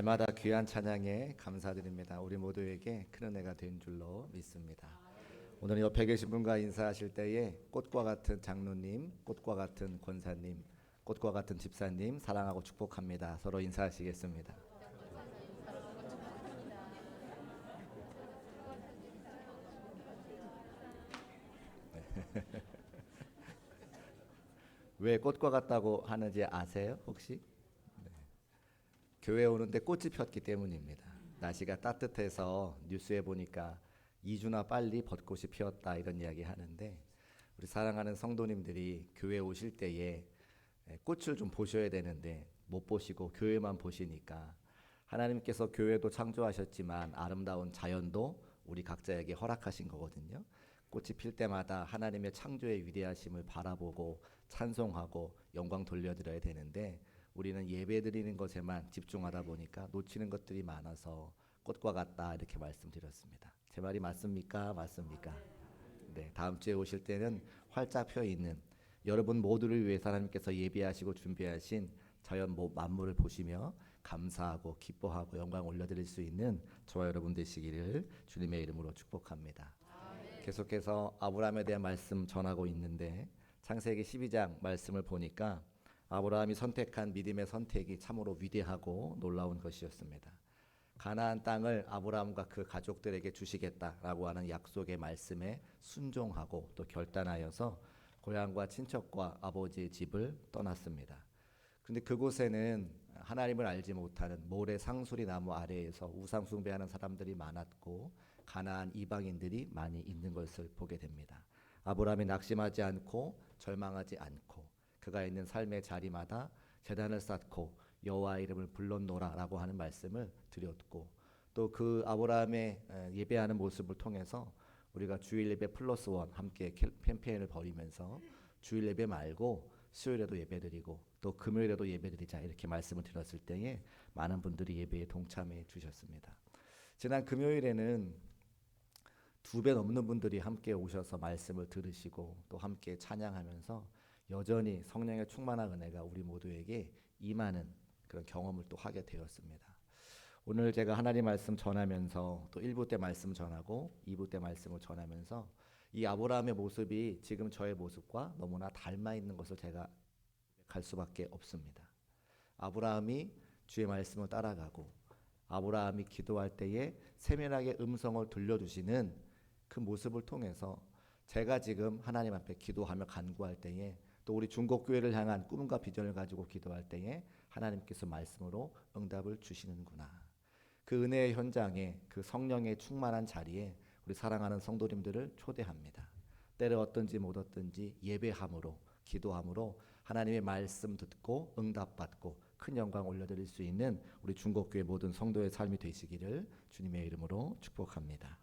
날마다 귀한 찬양에 감사드립니다. 우리 모두에게 큰 은혜가 된 줄로 믿습니다. 오늘 옆에 계신 분과 인사하실 때에 꽃과 같은 장로님, 꽃과 같은 권사님, 꽃과 같은 집사님 사랑하고 축복합니다. 서로 인사하시겠습니다. 왜 꽃과 같다고 하는지 아세요? 혹시? 교회 오는데 꽃이 폈기 때문입니다. 날씨가 따뜻해서 뉴스에 보니까 2주나 빨리 벚꽃이 피었다 이런 이야기 하는데, 우리 사랑하는 성도님들이 교회 오실 때에 꽃을 좀 보셔야 되는데 못 보시고 교회만 보시니까, 하나님께서 교회도 창조하셨지만 아름다운 자연도 우리 각자에게 허락하신 거거든요. 꽃이 필 때마다 하나님의 창조의 위대하심을 바라보고 찬송하고 영광 돌려드려야 되는데, 우리는 예배드리는 것에만 집중하다 보니까 놓치는 것들이 많아서 꽃과 같다 이렇게 말씀드렸습니다. 제 말이 맞습니까? 맞습니까? 네, 다음 주에 오실 때는 활짝 펴 있는, 여러분 모두를 위해서 하나님께서 예비하시고 준비하신 자연 만물을 보시며 감사하고 기뻐하고 영광 올려드릴 수 있는 저와 여러분 되시기를 주님의 이름으로 축복합니다. 계속해서 아브라함에 대한 말씀 전하고 있는데, 창세기 12장 말씀을 보니까 아브라함이 선택한 믿음의 선택이 참으로 위대하고 놀라운 것이었습니다. 가나안 땅을 아브라함과 그 가족들에게 주시겠다라고 하는 약속의 말씀에 순종하고 또 결단하여서 고향과 친척과 아버지의 집을 떠났습니다. 근데 그곳에는 하나님을 알지 못하는 모래 상수리 나무 아래에서 우상 숭배하는 사람들이 많았고, 가나안 이방인들이 많이 있는 것을 보게 됩니다. 아브라함이 낙심하지 않고 절망하지 않고 그가 있는 삶의 자리마다 제단을 쌓고 여호와 이름을 불렀노라라고 하는 말씀을 드렸고, 또 그 아브라함의 예배하는 모습을 통해서 우리가 주일 예배 플러스 원 함께 캠페인을 벌이면서 주일 예배 말고 수요일에도 예배드리고 또 금요일에도 예배드리자 이렇게 말씀을 드렸을 때에 많은 분들이 예배에 동참해 주셨습니다. 지난 금요일에는 2배 넘는 분들이 함께 오셔서 말씀을 들으시고 또 함께 찬양하면서 여전히 성령의 충만한 은혜가 우리 모두에게 임하는 그런 경험을 또 하게 되었습니다. 오늘 제가 하나님 말씀 전하면서 또 1부 때 말씀 전하고 2부 때 말씀을 전하면서 이 아브라함의 모습이 지금 저의 모습과 너무나 닮아 있는 것을 제가 갈 수밖에 없습니다. 아브라함이 주의 말씀을 따라가고 아브라함이 기도할 때에 세밀하게 음성을 들려주시는 그 모습을 통해서 제가 지금 하나님 앞에 기도하며 간구할 때에, 또 우리 중국교회를 향한 꿈과 비전을 가지고 기도할 때에 하나님께서 말씀으로 응답을 주시는구나. 그 은혜의 현장에, 그 성령의 충만한 자리에 우리 사랑하는 성도님들을 초대합니다. 때를 얻든지 못 얻든지 예배함으로 기도함으로 하나님의 말씀 듣고 응답받고 큰 영광 올려드릴 수 있는 우리 중국교회 모든 성도의 삶이 되시기를 주님의 이름으로 축복합니다.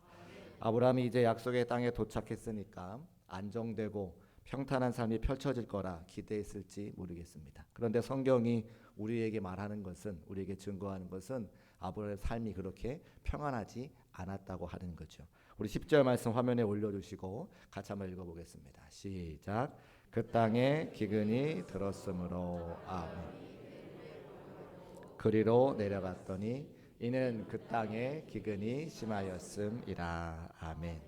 아브라함이 이제 약속의 땅에 도착했으니까 안정되고 평탄한 삶이 펼쳐질 거라 기대했을지 모르겠습니다. 그런데 성경이 우리에게 말하는 것은, 우리에게 증거하는 것은 아브라함의 삶이 그렇게 평안하지 않았다고 하는 거죠. 우리 10절 말씀 화면에 올려주시고 같이 한번 읽어보겠습니다. 시작. 그 땅에 기근이 들었으므로 아멘. 그리로 내려갔더니 이는 그 땅에 기근이 심하였음이라. 아멘.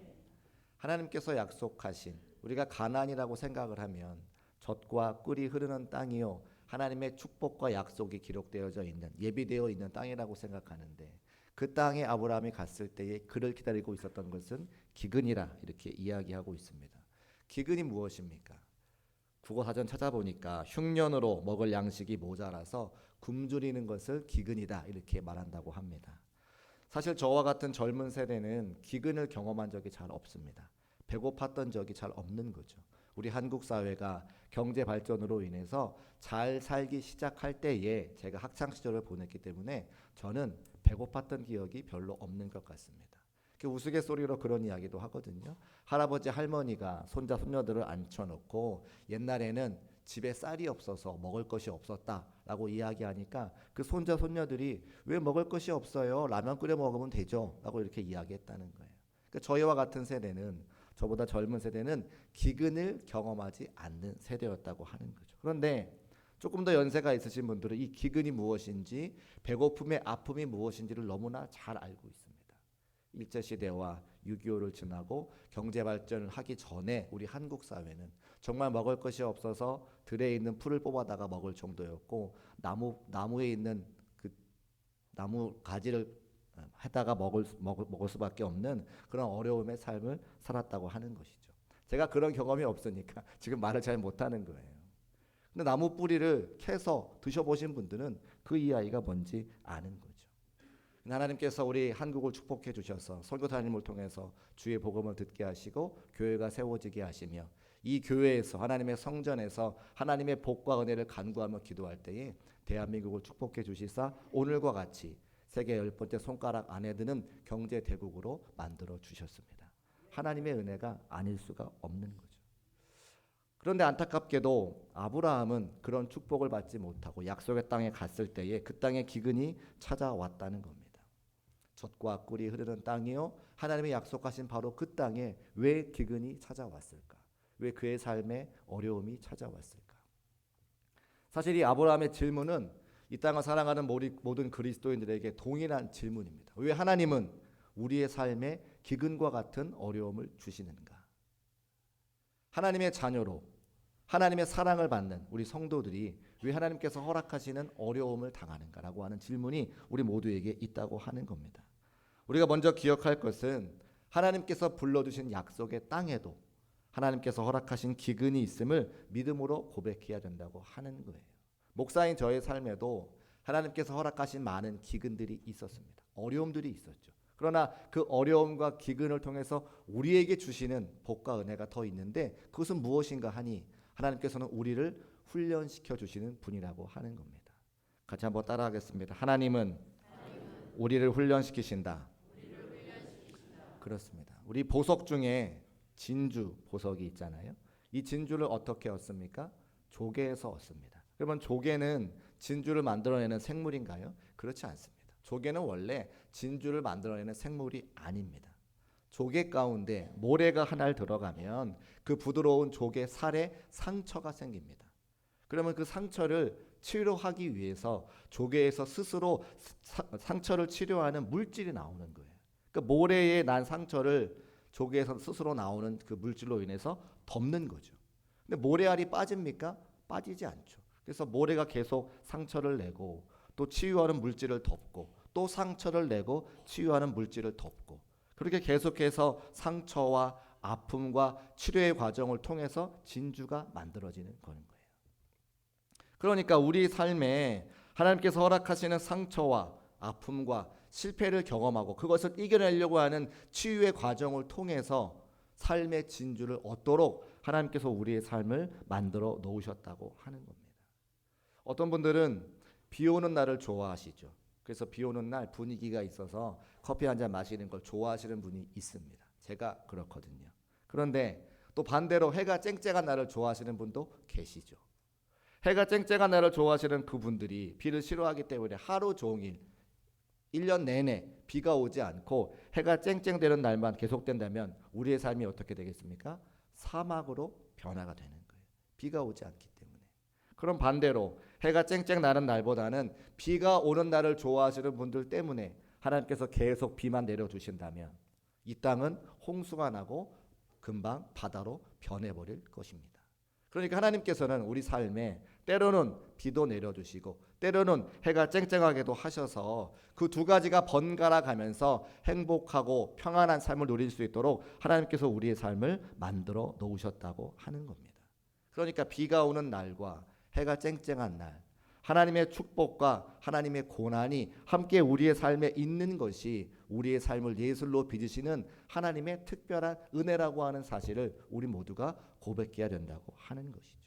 하나님께서 약속하신, 우리가 가나안이라고 생각을 하면 젖과 꿀이 흐르는 땅이요 하나님의 축복과 약속이 기록되어져 있는, 예비되어 있는 땅이라고 생각하는데, 그 땅에 아브라함이 갔을 때에 그를 기다리고 있었던 것은 기근이라 이렇게 이야기하고 있습니다. 기근이 무엇입니까? 국어사전 찾아보니까 흉년으로 먹을 양식이 모자라서 굶주리는 것을 기근이다 이렇게 말한다고 합니다. 사실 저와 같은 젊은 세대는 기근을 경험한 적이 잘 없습니다. 배고팠던 적이 잘 없는 거죠. 우리 한국 사회가 경제 발전으로 인해서 잘 살기 시작할 때에 제가 학창 시절을 보냈기 때문에 저는 배고팠던 기억이 별로 없는 것 같습니다. 우스갯소리로 그런 이야기도 하거든요. 할아버지 할머니가 손자 손녀들을 앉혀놓고 옛날에는 집에 쌀이 없어서 먹을 것이 없었다라고 이야기하니까 그 손자 손녀들이 왜 먹을 것이 없어요? 라면 끓여 먹으면 되죠? 라고 이렇게 이야기했다는 거예요. 그러니까 저희와 같은 세대는, 저보다 젊은 세대는 기근을 경험하지 않는 세대였다고 하는 거죠. 그런데 조금 더 연세가 있으신 분들은 이 기근이 무엇인지, 배고픔의 아픔이 무엇인지를 너무나 잘 알고 있습니다. 일제시대와 6.25를 지나고 경제발전을 하기 전에 우리 한국 사회는 정말 먹을 것이 없어서 들에 있는 풀을 뽑아다가 먹을 정도였고, 나무에 있는 그 나무 가지를 해다가 먹을 수밖에 없는 그런 어려움의 삶을 살았다고 하는 것이죠. 제가 그런 경험이 없으니까 지금 말을 잘 못하는 거예요. 근데 나무 뿌리를 캐서 드셔보신 분들은 그 이야기가 뭔지 아는 거죠. 하나님께서 우리 한국을 축복해 주셔서 선교사님을 통해서 주의 복음을 듣게 하시고 교회가 세워지게 하시며, 이 교회에서 하나님의 성전에서 하나님의 복과 은혜를 간구하며 기도할 때에 대한민국을 축복해 주시사 오늘과 같이 세계 10번째 손가락 안에 드는 경제 대국으로 만들어 주셨습니다. 하나님의 은혜가 아닐 수가 없는 거죠. 그런데 안타깝게도 아브라함은 그런 축복을 받지 못하고 약속의 땅에 갔을 때에 그 땅에 기근이 찾아왔다는 겁니다. 젖과 꿀이 흐르는 땅이요, 하나님의 약속하신 바로 그 땅에 왜 기근이 찾아왔을까? 왜 그의 삶에 어려움이 찾아왔을까? 사실 이 아브라함의 질문은 이 땅을 사랑하는 모든 그리스도인들에게 동일한 질문입니다. 왜 하나님은 우리의 삶에 기근과 같은 어려움을 주시는가? 하나님의 자녀로 하나님의 사랑을 받는 우리 성도들이 왜 하나님께서 허락하시는 어려움을 당하는가라고 하는 질문이 우리 모두에게 있다고 하는 겁니다. 우리가 먼저 기억할 것은 하나님께서 불러주신 약속의 땅에도 하나님께서 허락하신 기근이 있음을 믿음으로 고백해야 된다고 하는 거예요. 목사인 저의 삶에도 하나님께서 허락하신 많은 기근들이 있었습니다. 어려움들이 있었죠. 그러나 그 어려움과 기근을 통해서 우리에게 주시는 복과 은혜가 더 있는데, 그것은 무엇인가 하니 하나님께서는 우리를 훈련시켜 주시는 분이라고 하는 겁니다. 같이 한번 따라하겠습니다. 하나님은 우리를 훈련시키신다. 그렇습니다. 우리 보석 중에 진주 보석이 있잖아요. 이 진주를 어떻게 얻습니까? 조개에서 얻습니다. 그러면 조개는 진주를 만들어내는 생물인가요? 그렇지 않습니다. 조개는 원래 진주를 만들어내는 생물이 아닙니다. 조개 가운데 모래가 하나 들어가면 그 부드러운 조개 살에 상처가 생깁니다. 그러면 그 상처를 치료하기 위해서 조개에서 스스로 상처를 치료하는 물질이 나오는 거예요. 그러니까 모래에 난 상처를 조개에서 스스로 나오는 그 물질로 인해서 덮는 거죠. 근데 모래알이 빠집니까? 빠지지 않죠. 그래서 모래가 계속 상처를 내고 또 치유하는 물질을 덮고 또 상처를 내고 치유하는 물질을 덮고, 그렇게 계속해서 상처와 아픔과 치료의 과정을 통해서 진주가 만들어지는 거예요. 그러니까 우리 삶에 하나님께서 허락하시는 상처와 아픔과 실패를 경험하고 그것을 이겨내려고 하는 치유의 과정을 통해서 삶의 진주를 얻도록 하나님께서 우리의 삶을 만들어 놓으셨다고 하는 겁니다. 어떤 분들은 비 오는 날을 좋아하시죠. 그래서 비 오는 날 분위기가 있어서 커피 한 잔 마시는 걸 좋아하시는 분이 있습니다. 제가 그렇거든요. 그런데 또 반대로 해가 쨍쨍한 날을 좋아하시는 분도 계시죠. 해가 쨍쨍한 날을 좋아하시는 그분들이 비를 싫어하기 때문에 하루 종일 1년 내내 비가 오지 않고 해가 쨍쨍되는 날만 계속된다면 우리의 삶이 어떻게 되겠습니까? 사막으로 변화가 되는 거예요. 비가 오지 않기 때문에. 그럼 반대로 해가 쨍쨍 나는 날보다는 비가 오는 날을 좋아하시는 분들 때문에 하나님께서 계속 비만 내려주신다면 이 땅은 홍수가 나고 금방 바다로 변해버릴 것입니다. 그러니까 하나님께서는 우리 삶에 때로는 비도 내려주시고 때로는 해가 쨍쨍하게도 하셔서 그 두 가지가 번갈아 가면서 행복하고 평안한 삶을 누릴 수 있도록 하나님께서 우리의 삶을 만들어 놓으셨다고 하는 겁니다. 그러니까 비가 오는 날과 해가 쨍쨍한 날, 하나님의 축복과 하나님의 고난이 함께 우리의 삶에 있는 것이 우리의 삶을 예술로 빚으시는 하나님의 특별한 은혜라고 하는 사실을 우리 모두가 고백해야 된다고 하는 것이죠.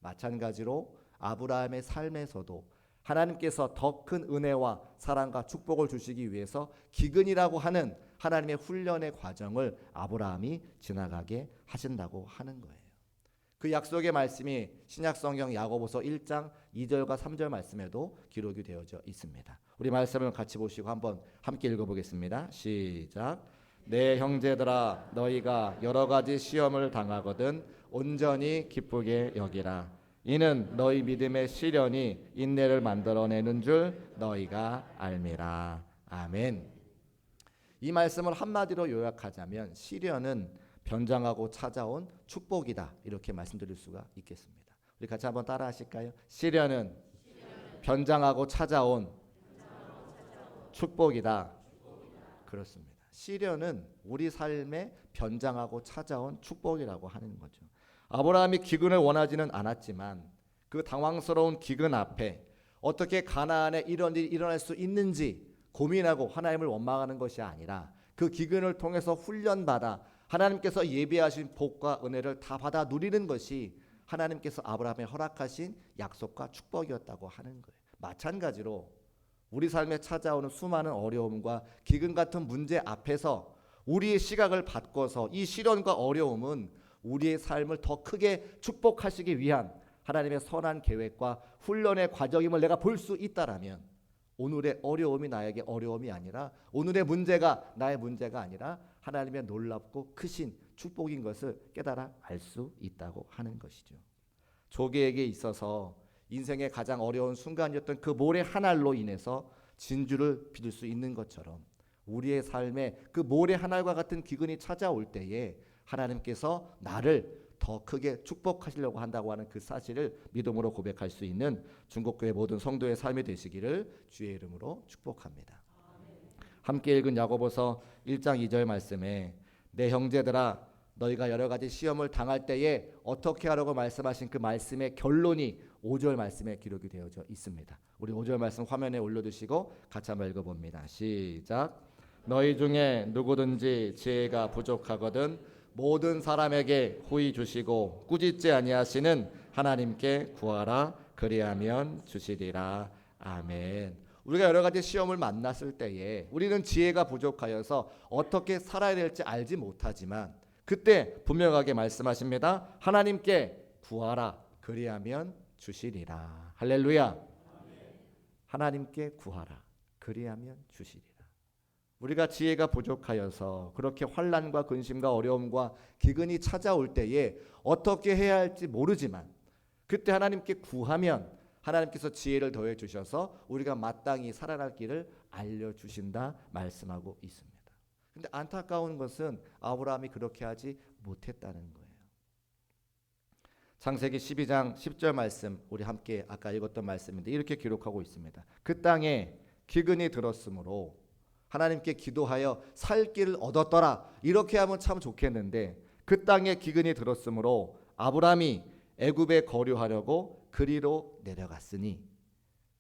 마찬가지로 아브라함의 삶에서도 하나님께서 더 큰 은혜와 사랑과 축복을 주시기 위해서 기근이라고 하는 하나님의 훈련의 과정을 아브라함이 지나가게 하신다고 하는 거예요. 그 약속의 말씀이 신약성경 야고보서 1장 2절과 3절 말씀에도 기록이 되어져 있습니다. 우리 말씀을 같이 보시고 한번 함께 읽어보겠습니다. 시작. 내 형제들아 너희가 여러 가지 시험을 당하거든 온전히 기쁘게 여기라. 이는 너희 믿음의 시련이 인내를 만들어내는 줄 너희가 알미라. 아멘. 이 말씀을 한마디로 요약하자면 시련은 변장하고 찾아온 축복이다, 이렇게 말씀드릴 수가 있겠습니다. 우리 같이 한번 따라 하실까요? 시련은 변장하고 찾아온 축복이다. 그렇습니다. 시련은 우리 삶에 변장하고 찾아온 축복이라고 하는 거죠. 아브라함이 기근을 원하지는 않았지만 그 당황스러운 기근 앞에 어떻게 가나안에 이런 일이 일어날 수 있는지 고민하고 하나님을 원망하는 것이 아니라 그 기근을 통해서 훈련받아 하나님께서 예비하신 복과 은혜를 다 받아 누리는 것이 하나님께서 아브라함에 허락하신 약속과 축복이었다고 하는 거예요. 마찬가지로 우리 삶에 찾아오는 수많은 어려움과 기근 같은 문제 앞에서 우리의 시각을 바꿔서 이 시련과 어려움은 우리의 삶을 더 크게 축복하시기 위한 하나님의 선한 계획과 훈련의 과정임을 내가 볼 수 있다라면 오늘의 어려움이 나에게 어려움이 아니라 오늘의 문제가 나의 문제가 아니라 하나님의 놀랍고 크신 축복인 것을 깨달아 알 수 있다고 하는 것이죠. 조개에게 있어서 인생의 가장 어려운 순간이었던 그 모래 한 알로 인해서 진주를 빚을 수 있는 것처럼 우리의 삶에 그 모래 한 알과 같은 기근이 찾아올 때에 하나님께서 나를 더 크게 축복하시려고 한다고 하는 그 사실을 믿음으로 고백할 수 있는 중국교회 모든 성도의 삶이 되시기를 주의 이름으로 축복합니다. 함께 읽은 야고보서 1장 2절 말씀에 내 형제들아 너희가 여러 가지 시험을 당할 때에 어떻게 하라고 말씀하신 그 말씀의 결론이 5절 말씀에 기록이 되어져 있습니다. 우리 5절 말씀 화면에 올려두시고 같이 한번 읽어봅니다. 시작. 너희 중에 누구든지 지혜가 부족하거든 모든 사람에게 후히 주시고 꾸짖지 아니하시는 하나님께 구하라 그리하면 주시리라. 아멘. 우리가 여러 가지 시험을 만났을 때에 우리는 지혜가 부족하여서 어떻게 살아야 될지 알지 못하지만 그때 분명하게 말씀하십니다. 하나님께 구하라 그리하면 주시리라. 할렐루야. 하나님께 구하라 그리하면 주시리라. 우리가 지혜가 부족하여서 그렇게 환난과 근심과 어려움과 기근이 찾아올 때에 어떻게 해야 할지 모르지만 그때 하나님께 구하면 하나님께서 지혜를 더해 주셔서 우리가 마땅히 살아갈 길을 알려주신다 말씀하고 있습니다. 근데 안타까운 것은 아브라함이 그렇게 하지 못했다는 거예요. 창세기 12장 10절 말씀 우리 함께 아까 읽었던 말씀인데 이렇게 기록하고 있습니다. 그 땅에 기근이 들었으므로 하나님께 기도하여 살 길을 얻었더라. 이렇게 하면 참 좋겠는데 그 땅에 기근이 들었으므로 아브라함이 애굽에 거류하려고 그리로 내려갔으니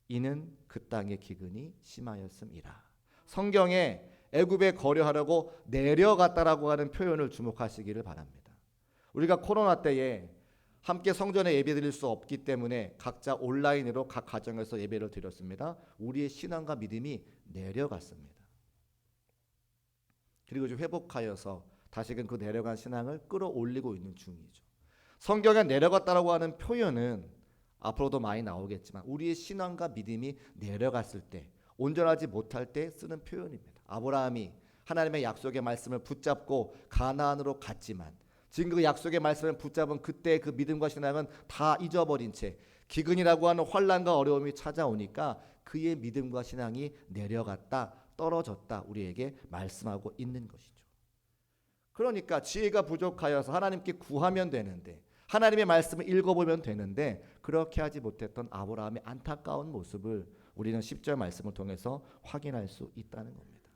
이는 그 땅의 기근이 심하였음이라. 성경에 애굽에 거류하려고 내려갔다라고 하는 표현을 주목하시기를 바랍니다. 우리가 코로나 때에 함께 성전에 예배드릴 수 없기 때문에 각자 온라인으로 각 가정에서 예배를 드렸습니다. 우리의 신앙과 믿음이 내려갔습니다. 그리고 좀 회복하여서 다시금 그 내려간 신앙을 끌어올리고 있는 중이죠. 성경에 내려갔다라고 하는 표현은 앞으로도 많이 나오겠지만 우리의 신앙과 믿음이 내려갔을 때 온전하지 못할 때 쓰는 표현입니다. 아브라함이 하나님의 약속의 말씀을 붙잡고 가나안으로 갔지만 지금 그 약속의 말씀을 붙잡은 그때 그 믿음과 신앙은 다 잊어버린 채 기근이라고 하는 환난과 어려움이 찾아오니까 그의 믿음과 신앙이 내려갔다 떨어졌다 우리에게 말씀하고 있는 것이죠. 그러니까 지혜가 부족하여서 하나님께 구하면 되는데 하나님의 말씀을 읽어보면 되는데 그렇게 하지 못했던 아브라함의 안타까운 모습을 우리는 10절 말씀을 통해서 확인할 수 있다는 겁니다.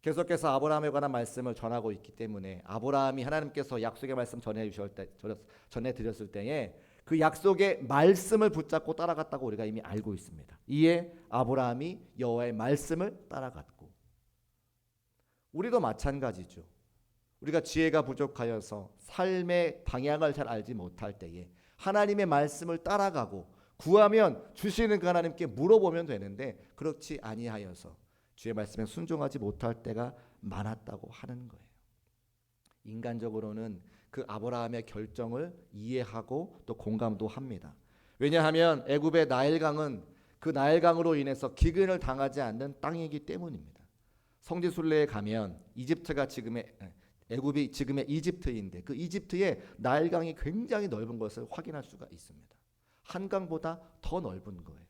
계속해서 아브라함에 관한 말씀을 전하고 있기 때문에 아브라함이 하나님께서 약속의 말씀 전해드렸을 때에 그 약속의 말씀을 붙잡고 따라갔다고 우리가 이미 알고 있습니다. 이에 아브라함이 여호와의 말씀을 따라갔고 우리도 마찬가지죠. 우리가 지혜가 부족하여서 삶의 방향을 잘 알지 못할 때에 하나님의 말씀을 따라가고 구하면 주시는 그 하나님께 물어보면 되는데 그렇지 아니하여서 주의 말씀에 순종하지 못할 때가 많았다고 하는 거예요. 인간적으로는 그 아브라함의 결정을 이해하고 또 공감도 합니다. 왜냐하면 애굽의 나일강은 그 나일강으로 인해서 기근을 당하지 않는 땅이기 때문입니다. 성지순례에 가면 이집트가 애굽이 지금의 이집트인데 그 이집트의 나일강이 굉장히 넓은 것을 확인할 수가 있습니다. 한강보다 더 넓은 거예요.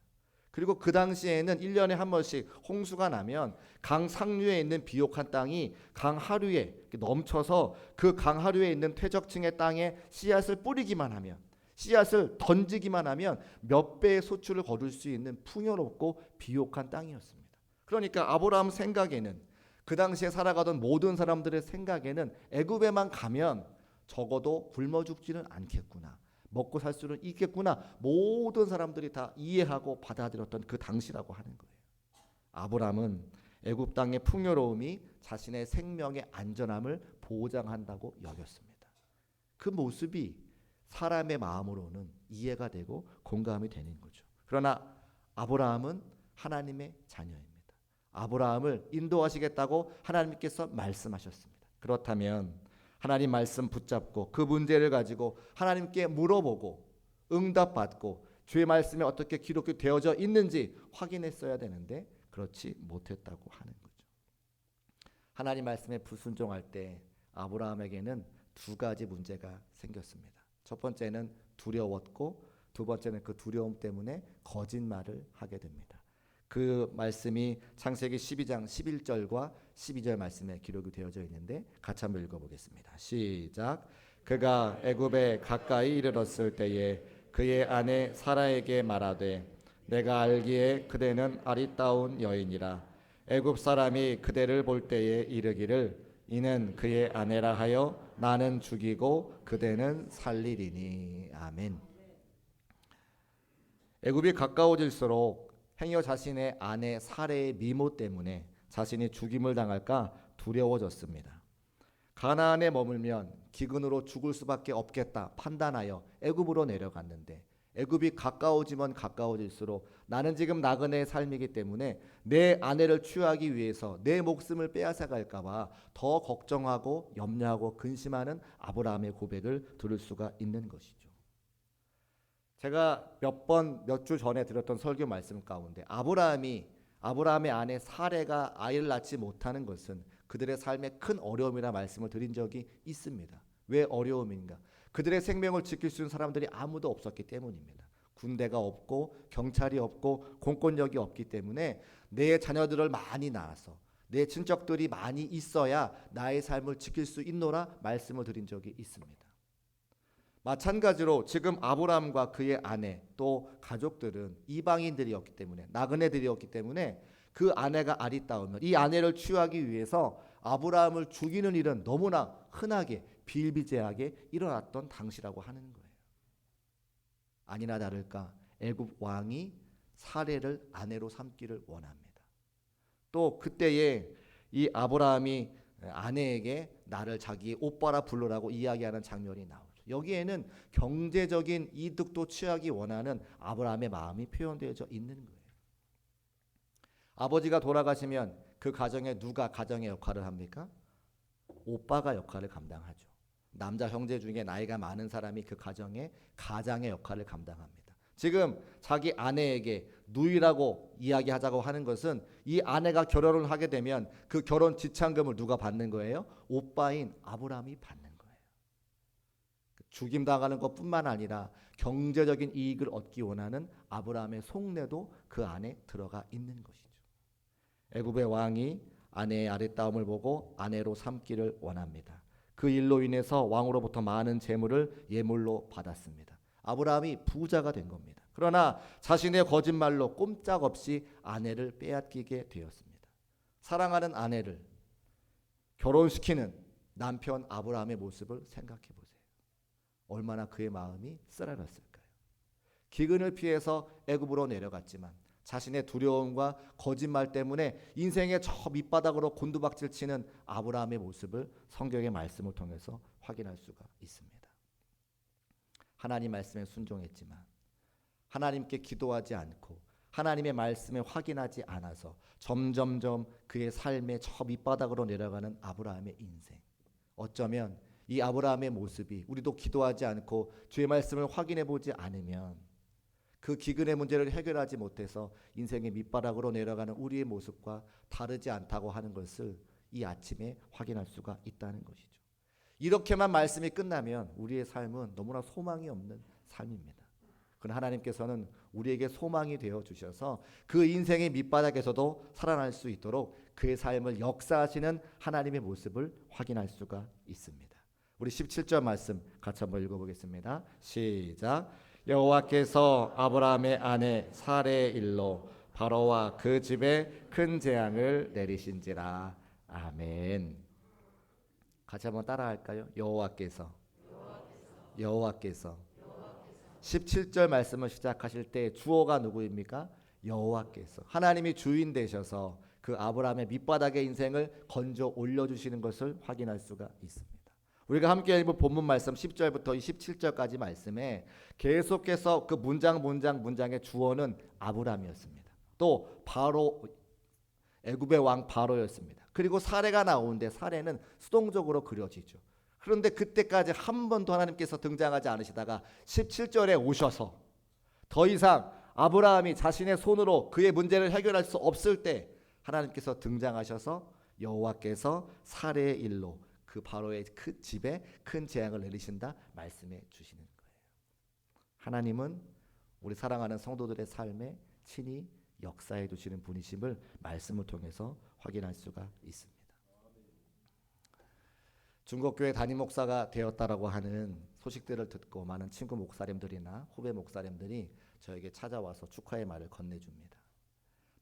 그리고 그 당시에는 1년에 한 번씩 홍수가 나면 강 상류에 있는 비옥한 땅이 강 하류에 넘쳐서 그 강 하류에 있는 퇴적층의 땅에 씨앗을 뿌리기만 하면, 씨앗을 던지기만 하면 몇 배의 소출을 거둘 수 있는 풍요롭고 비옥한 땅이었습니다. 그러니까 아브라함 생각에는, 그 당시에 살아가던 모든 사람들의 생각에는 애굽에만 가면 적어도 굶어 죽지는 않겠구나, 먹고 살 수는 있겠구나, 모든 사람들이 다 이해하고 받아들였던 그 당시라고 하는 거예요. 아브라함은 애굽 땅의 풍요로움이 자신의 생명의 안전함을 보장한다고 여겼습니다. 그 모습이 사람의 마음으로는 이해가 되고 공감이 되는 거죠. 그러나 아브라함은 하나님의 자녀입니다. 아브라함을 인도하시겠다고 하나님께서 말씀하셨습니다. 그렇다면 하나님 말씀 붙잡고 그 문제를 가지고 하나님께 물어보고 응답받고 주의 말씀에 어떻게 기록되어져 있는지 확인했어야 되는데 그렇지 못했다고 하는 거죠. 하나님 말씀에 불순종할 때 아브라함에게는 두 가지 문제가 생겼습니다. 첫 번째는 두려웠고, 두 번째는 그 두려움 때문에 거짓말을 하게 됩니다. 그 말씀이 창세기 12장 11절과 12절 말씀에 기록이 되어져 있는데 같이 한번 읽어보겠습니다. 시작. 그가 애굽에 가까이 이르렀을 때에 그의 아내 사라에게 말하되 내가 알기에 그대는 아리따운 여인이라 애굽 사람이 그대를 볼 때에 이르기를 이는 그의 아내라 하여 나는 죽이고 그대는 살리리니. 아멘. 애굽이 가까워질수록 행여 자신의 아내 사레의 미모 때문에 자신이 죽임을 당할까 두려워졌습니다. 가나안에 머물면 기근으로 죽을 수밖에 없겠다 판단하여 애굽으로 내려갔는데 애굽이 가까워지면 가까워질수록 나는 지금 나그네의 삶이기 때문에 내 아내를 취하기 위해서 내 목숨을 빼앗아갈까 봐 더 걱정하고 염려하고 근심하는 아브라함의 고백을 들을 수가 있는 것이죠. 제가 몇 주 전에 드렸던 설교 말씀 가운데 아브라함의 아내 사레가 아이를 낳지 못하는 것은 그들의 삶의 큰 어려움이라 말씀을 드린 적이 있습니다. 왜 어려움인가? 그들의 생명을 지킬 수 있는 사람들이 아무도 없었기 때문입니다. 군대가 없고 경찰이 없고 공권력이 없기 때문에 내 자녀들을 많이 낳아서 내 친척들이 많이 있어야 나의 삶을 지킬 수 있노라 말씀을 드린 적이 있습니다. 마찬가지로 지금 아브라함과 그의 아내 또 가족들은 이방인들이었기 때문에, 나그네들이었기 때문에 그 아내가 아리따우면 이 아내를 취하기 위해서 아브라함을 죽이는 일은 너무나 흔하게 비일비재하게 일어났던 당시라고 하는 거예요. 아니나 다를까 애굽 왕이 사레를 아내로 삼기를 원합니다. 또 그때에 이 아브라함이 아내에게 나를 자기의 오빠라 부르라고 이야기하는 장면이 나오죠. 여기에는 경제적인 이득도 취하기 원하는 아브라함의 마음이 표현되어져 있는 거예요. 아버지가 돌아가시면 그 가정에 누가 가정의 역할을 합니까? 오빠가 역할을 감당하죠. 남자 형제 중에 나이가 많은 사람이 그 가정의 가장의 역할을 감당합니다. 지금 자기 아내에게 누이라고 이야기하자고 하는 것은 이 아내가 결혼을 하게 되면 그 결혼 지참금을 누가 받는 거예요? 오빠인 아브라함이 받는 거예요. 죽임당하는 것뿐만 아니라 경제적인 이익을 얻기 원하는 아브라함의 속내도 그 안에 들어가 있는 것이죠. 애굽의 왕이 아내의 아리따움을 보고 아내로 삼기를 원합니다. 그 일로 인해서 왕으로부터 많은 재물을 예물로 받았습니다. 아브라함이 부자가 된 겁니다. 그러나 자신의 거짓말로 꼼짝없이 아내를 빼앗기게 되었습니다. 사랑하는 아내를 결혼시키는 남편 아브라함의 모습을 생각해 보세요. 얼마나 그의 마음이 쓰라렸을까요? 기근을 피해서 애굽으로 내려갔지만 자신의 두려움과 거짓말 때문에 인생의 저 밑바닥으로 곤두박질 치는 아브라함의 모습을 성경의 말씀을 통해서 확인할 수가 있습니다. 하나님 말씀에 순종했지만 하나님께 기도하지 않고 하나님의 말씀에 확인하지 않아서 점점점 그의 삶의 저 밑바닥으로 내려가는 아브라함의 인생. 어쩌면 이 아브라함의 모습이 우리도 기도하지 않고 주의 말씀을 확인해 보지 않으면 그 기근의 문제를 해결하지 못해서 인생의 밑바닥으로 내려가는 우리의 모습과 다르지 않다고 하는 것을 이 아침에 확인할 수가 있다는 것이죠. 이렇게만 말씀이 끝나면 우리의 삶은 너무나 소망이 없는 삶입니다. 그건 하나님께서는 우리에게 소망이 되어 주셔서 그 인생의 밑바닥에서도 살아날 수 있도록 그의 삶을 역사하시는 하나님의 모습을 확인할 수가 있습니다. 우리 17절 말씀 같이 한번 읽어보겠습니다. 시작. 여호와께서 아브라함의 아내 사레의 일로 바로와 그 집에 큰 재앙을 내리신지라. 아멘. 같이 한번 따라할까요? 여호와께서 17절 말씀을 시작하실 때 주어가 누구입니까? 여호와께서. 하나님이 주인 되셔서 그 아브라함의 밑바닥의 인생을 건져 올려주시는 것을 확인할 수가 있습니다. 우리가 함께 읽은 본문 말씀 10절부터 17절까지 말씀에 계속해서 그 문장의 주어는 아브라함이었습니다. 또 바로 애굽의 왕 바로였습니다. 그리고 사례가 나오는데 사례는 수동적으로 그려지죠. 그런데 그때까지 한 번도 하나님께서 등장하지 않으시다가 17절에 오셔서 더 이상 아브라함이 자신의 손으로 그의 문제를 해결할 수 없을 때 하나님께서 등장하셔서 여호와께서 사례의 일로 그 바로의 그 집에 큰 재앙을 내리신다 말씀해 주시는 거예요. 하나님은 우리 사랑하는 성도들의 삶에 친히 역사해 주시는 분이심을 말씀을 통해서 확인할 수가 있습니다. 중국교회 담임 목사가 되었다라고 하는 소식들을 듣고 많은 친구 목사님들이나 후배 목사님들이 저에게 찾아와서 축하의 말을 건네줍니다.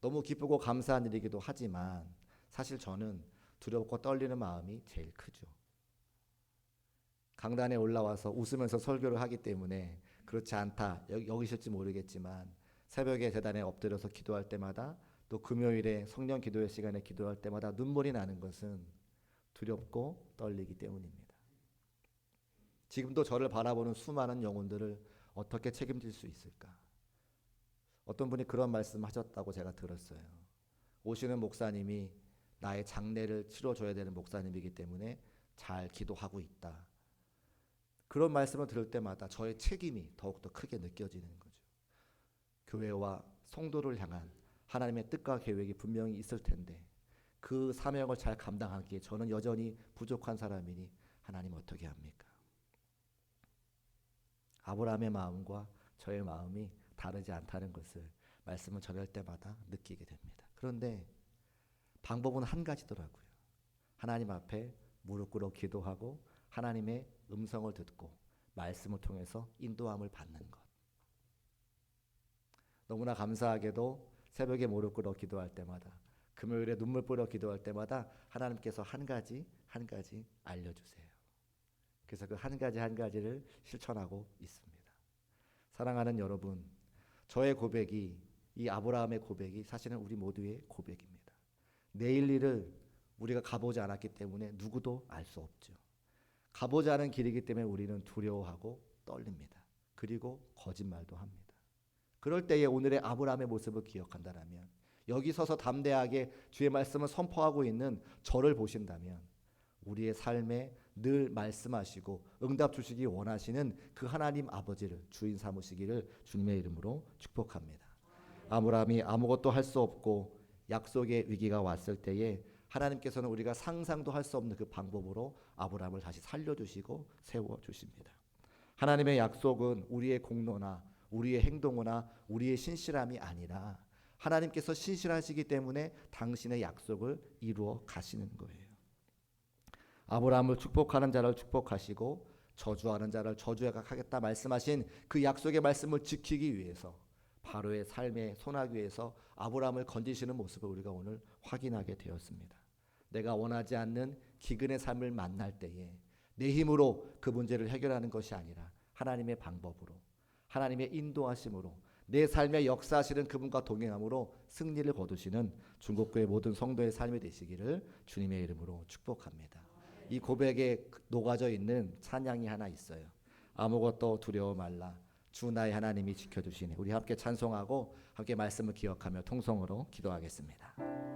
너무 기쁘고 감사한 일이기도 하지만 사실 저는 두렵고 떨리는 마음이 제일 크죠. 강단에 올라와서 웃으면서 설교를 하기 때문에 그렇지 않다 여기실지 모르겠지만 새벽에 제단에 엎드려서 기도할 때마다 또 금요일에 성령 기도회 시간에 기도할 때마다 눈물이 나는 것은 두렵고 떨리기 때문입니다. 지금도 저를 바라보는 수많은 영혼들을 어떻게 책임질 수 있을까? 어떤 분이 그런 말씀하셨다고 제가 들었어요. 오시는 목사님이 나의 장례를 치러줘야 되는 목사님이기 때문에 잘 기도하고 있다. 그런 말씀을 들을 때마다 저의 책임이 더욱더 크게 느껴지는 거죠. 교회와 성도를 향한 하나님의 뜻과 계획이 분명히 있을 텐데 그 사명을 잘 감당하기에 저는 여전히 부족한 사람이니 하나님 어떻게 합니까? 아브라함의 마음과 저의 마음이 다르지 않다는 것을 말씀을 전할 때마다 느끼게 됩니다. 그런데 방법은 한 가지더라고요. 하나님 앞에 무릎 꿇어 기도하고 하나님의 음성을 듣고 말씀을 통해서 인도함을 받는 것. 너무나 감사하게도 새벽에 무릎 꿇어 기도할 때마다 금요일에 눈물 뿌려 기도할 때마다 하나님께서 한 가지 알려주세요. 그래서 그 한 가지를 실천하고 있습니다. 사랑하는 여러분, 저의 고백이 이 아브라함의 고백이 사실은 우리 모두의 고백입니다. 내일 일을 우리가 가보지 않았기 때문에 누구도 알 수 없죠. 가보지 않은 길이기 때문에 우리는 두려워하고 떨립니다. 그리고 거짓말도 합니다. 그럴 때에 오늘의 아브라함의 모습을 기억한다면 여기 서서 담대하게 주의 말씀을 선포하고 있는 저를 보신다면 우리의 삶에 늘 말씀하시고 응답 주시기 원하시는 그 하나님 아버지를 주인 삼으시기를 주님의 이름으로 축복합니다. 아브라함이 아무것도 할 수 없고 약속의 위기가 왔을 때에 하나님께서는 우리가 상상도 할 수 없는 그 방법으로 아브라함을 다시 살려주시고 세워주십니다. 하나님의 약속은 우리의 공로나 우리의 행동이나 우리의 신실함이 아니라 하나님께서 신실하시기 때문에 당신의 약속을 이루어 가시는 거예요. 아브라함을 축복하는 자를 축복하시고 저주하는 자를 저주하겠다 말씀하신 그 약속의 말씀을 지키기 위해서 바로의 삶의 소나기에서 아브라함을 건지시는 모습을 우리가 오늘 확인하게 되었습니다. 내가 원하지 않는 기근의 삶을 만날 때에 내 힘으로 그 문제를 해결하는 것이 아니라 하나님의 방법으로 하나님의 인도하심으로 내 삶에 역사하시는 그분과 동행함으로 승리를 거두시는 중국교회 모든 성도의 삶이 되시기를 주님의 이름으로 축복합니다. 이 고백에 녹아져 있는 찬양이 하나 있어요. 아무것도 두려워 말라 주 나의 하나님이 지켜주시네. 우리 함께 찬송하고 함께 말씀을 기억하며 통성으로 기도하겠습니다.